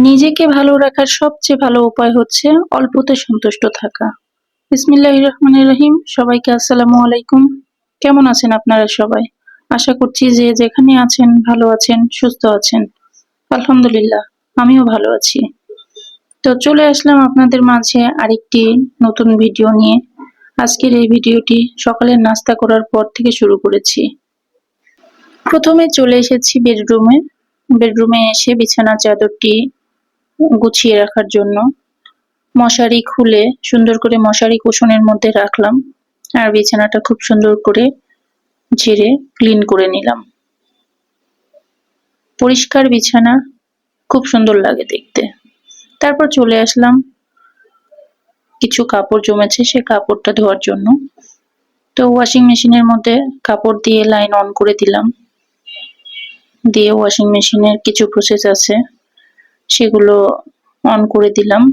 নিজেকে ভালো রাখার সবচেয়ে ভালো উপায় হচ্ছে অল্পতে সন্তুষ্ট থাকা। বিসমিল্লাহির রহমানির রহিম। সবাইকে আসসালামু আলাইকুম। কেমন আছেন আপনারা সবাই? আশা করছি যে যেখানে আছেন ভালো আছেন, সুস্থ আছেন। আলহামদুলিল্লাহ, আমিও ভালো আছি। তো চলে আসলাম আপনাদের মাঝে আরেকটি নতুন ভিডিও নিয়ে। আজকের এই ভিডিওটি সকালের নাস্তা করার পর থেকে শুরু করেছি। প্রথমে চলে এসেছি বেডরুমে। বেডরুমে এসে বিছানার চাদরটি গুছিয়ে রাখার জন্য মশারি খুলে সুন্দর করে মশারি কুশনের মধ্যে রাখলাম, আর বিছানাটা খুব সুন্দর করে ঝেড়ে ক্লিন করে নিলাম। পরিষ্কার বিছানা খুব সুন্দর লাগে দেখতে। তারপর চলে আসলাম, কিছু কাপড় জমেছে সে কাপড়টা ধোয়ার জন্য। তো ওয়াশিং মেশিনের মধ্যে কাপড় দিয়ে লাইন অন করে দিলাম, দিয়ে ওয়াশিং মেশিনের কিছু প্রসেস আছে সেগুলো অন করে দিলাম।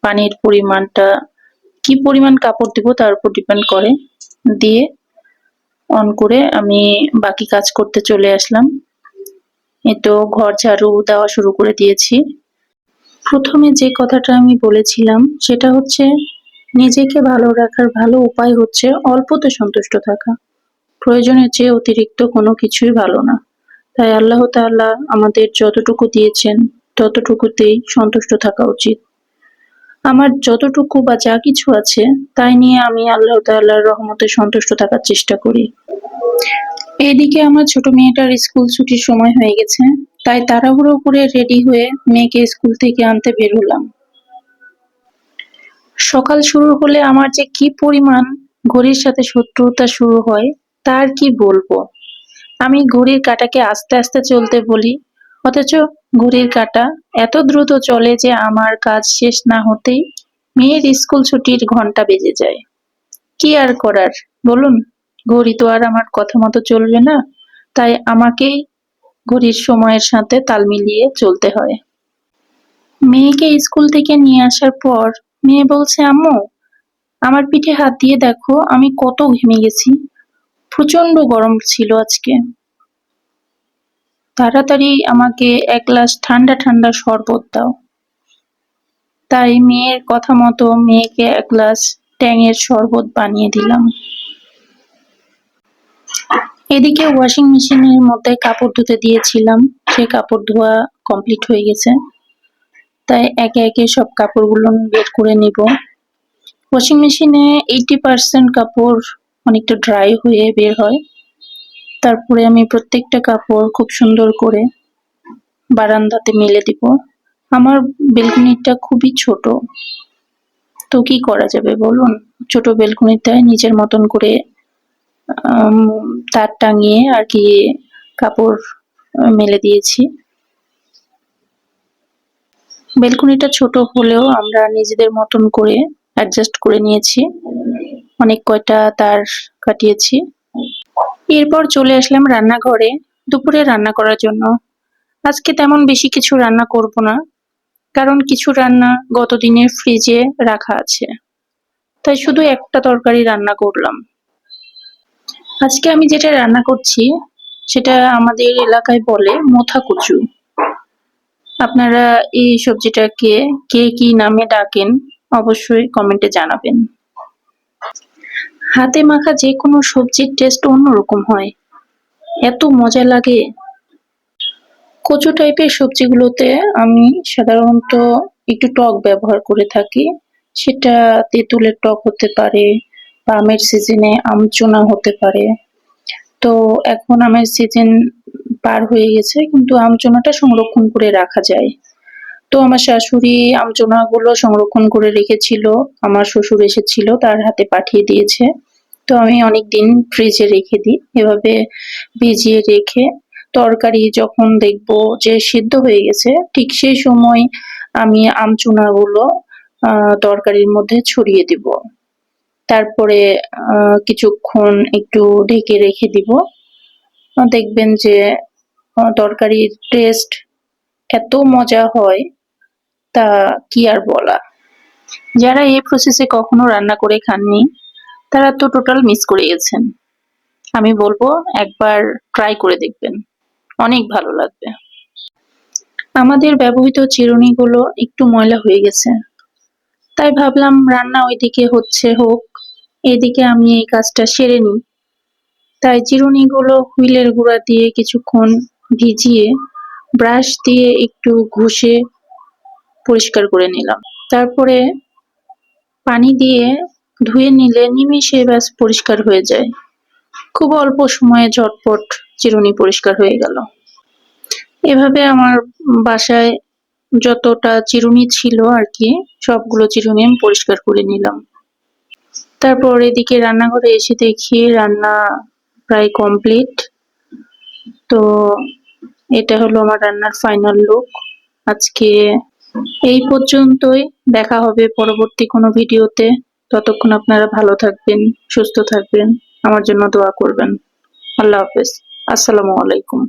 পানির পরিমাণটা কি পরিমাণ কাপড় দিব তার উপর ডিপেন্ড করে। দিয়ে অন করে আমি বাকি কাজ করতে চলে আসলাম। এই তো ঘর ঝাড়ু দেওয়া শুরু করে দিয়েছি। প্রথমে যে কথাটা আমি বলেছিলাম সেটা হচ্ছে নিজেকে ভালো রাখার ভালো উপায় হচ্ছে অল্পতে সন্তুষ্ট থাকা। প্রয়োজনের চেয়ে অতিরিক্ত কোনো কিছুই ভালো না। তাই আল্লাহ তাআলা আমাদের যতটুকু দিয়েছেন ততটুকুতেই সন্তুষ্ট থাকা উচিত। আমার যতটুকু বা যা কিছু আছে তাই নিয়ে আমি আল্লাহ তাআলার রহমতে সন্তুষ্ট থাকার চেষ্টা করি। এদিকে আমার ছোট মেয়েটার স্কুল ছুটির সময় হয়ে গেছে, তাই তাড়াহুড়ো করে রেডি হয়ে মেয়েকে স্কুল থেকে আনতে বের হলাম। সকাল শুরু হলে আমার যে কি পরিমাণ ঘড়ির সাথে শত্রুতা শুরু হয় তার কি বলবো। আমি ঘড়ির কাঁটাকে আস্তে আস্তে চলতে বলি, অথচ ঘড়ির কাঁটা এত দ্রুত চলে যে আমার কাজ শেষ না হতেই মেয়ের স্কুল ছুটির ঘন্টা বেজে যায়। কি আর করার বলুন, ঘড়ি তো আর আমার কথা মতো চলবে না, তাই আমাকেই ঘড়ির সময়ের সাথে তাল মিলিয়ে চলতে হয়। মেয়েকে স্কুল থেকে নিয়ে আসার পর মেয়ে বলছে, আম্মু আমার পিঠে হাত দিয়ে দেখো আমি কত ঘেমে গেছি, প্রচন্ড গরম ছিল আজকে। তাড়াতাড়ি আমাকে এক গ্লাস ঠান্ডা ঠান্ডা শরবত দাও। তাই মেয়ের কথা মতো মেয়েকে এক গ্লাস ট্যাঙের শরবত বানিয়ে দিলাম। এদিকে ওয়াশিং মেশিনের মধ্যে কাপড় ধুতে দিয়েছিলাম, সে কাপড় ধোয়া কমপ্লিট হয়ে গেছে। তাই একে একে সব কাপড়গুলো বের করে নিব। ওয়াশিং মেশিনে 80% কাপড় অনেকটা ড্রাই হয়ে বের হয়। তারপরে আমি প্রত্যেকটা কাপড় খুব সুন্দর করে বারান্দাতে মেলে দিব। আমার বেলকনিটা খুবই ছোট, তো কি করা যাবে বলুন। ছোট বেলকনিটায় নিজের মতন করে আম, তার টাঙিয়ে আর কি কাপড় মেলে দিয়েছি। বেলকনিটা ছোট হলেও আমরা নিজেদের মতন করে অ্যাডজাস্ট করে নিয়েছি, অনেক কয়টা তার কাটিয়েছি। এরপর চলে আসলাম রান্নাঘরে দুপুরে রান্না করার জন্য। আজকে তেমন বেশি কিছু রান্না করব না, কারণ কিছু রান্না গতদিনের ফ্রিজে রাখা আছে, তাই শুধু একটা তরকারি রান্না করলাম। আজকে আমি যেটা রান্না করছি সেটা আমাদের এলাকায় বলে মোথা কচু। আপনারা এই সবজিটাকে কে কি নামে ডাকেন অবশ্যই কমেন্টে জানাবেন। হাতে মাখা যে কোনো সবজির টেস্ট অন্যরকম হয়, এত মজা লাগে। কচু টাইপের সবজিগুলোতে আমি সাধারণত একটু টক ব্যবহার করে থাকি। সেটা তেঁতুলের টক হতে পারে বা আমের সিজনে আমচুনা হতে পারে। তো এখন আমের সিজন পার হয়ে গেছে, কিন্তু আমচুনাটা সংরক্ষণ করে রাখা যায়। তো আমার শাশুড়ি আমচুনা গুলো সংরক্ষণ করে রেখেছিল, আমার শ্বশুর এসেছিল তার হাতে পাঠিয়ে দিয়েছে। তো আমি অনেকদিন ফ্রিজে রেখে দিই, এভাবে ভিজিয়ে রেখে তরকারি যখন দেখবো যে সিদ্ধ হয়ে গেছে ঠিক সেই সময় আমি আমচুনা গুলো তরকারির মধ্যে ছড়িয়ে দিব। তারপরে কিছুক্ষণ একটু ঢেকে রেখে দিব। দেখবেন যে তরকারির টেস্ট এত মজা হয় তা কি আর বলা। যারা এই প্রসেসে কখনো রান্না করে খাননি তারা তো টোটাল মিস করে গেছেন। আমি বলবো একবার ট্রাই করে দেখবেন, অনেক ভালো লাগবে। আমাদের ব্যবহৃত চিরুনিগুলো একটু ময়লা হয়ে গেছে, তাই ভাবলাম রান্না ওইদিকে হোক, এদিকে আমি এই কাজটা সেরে নিই। তাই চিরুনিগুলো হুইলের গুঁড়া দিয়ে কিছুক্ষণ ভিজিয়ে ব্রাশ দিয়ে একটু ঘষে পরিষ্কার করে নিলাম। তারপরে পানি দিয়ে ধুয়ে নিলে নিমেষে ব্যাস পরিষ্কার হয়ে যায়। খুব অল্প সময়ে ঝটপট চিরুনি পরিষ্কার হয়ে গেল। এভাবে আমার বাসায় যতটা চিরুনি ছিল আর কি, সবগুলো চিরুনি আমি পরিষ্কার করে নিলাম। তারপর এদিকে রান্নাঘরে এসে দেখি রান্না প্রায় কমপ্লিট। তো এটা হলো আমার রান্নার ফাইনাল লুক। আজকে এই পর্যন্তই, দেখা হবে পরবর্তী কোনো ভিডিওতে। ততক্ষণ আপনারা ভালো থাকবেন, সুস্থ থাকবেন, আমার জন্য দোয়া করবেন। আল্লাহ হাফেজ। আসসালামু আলাইকুম।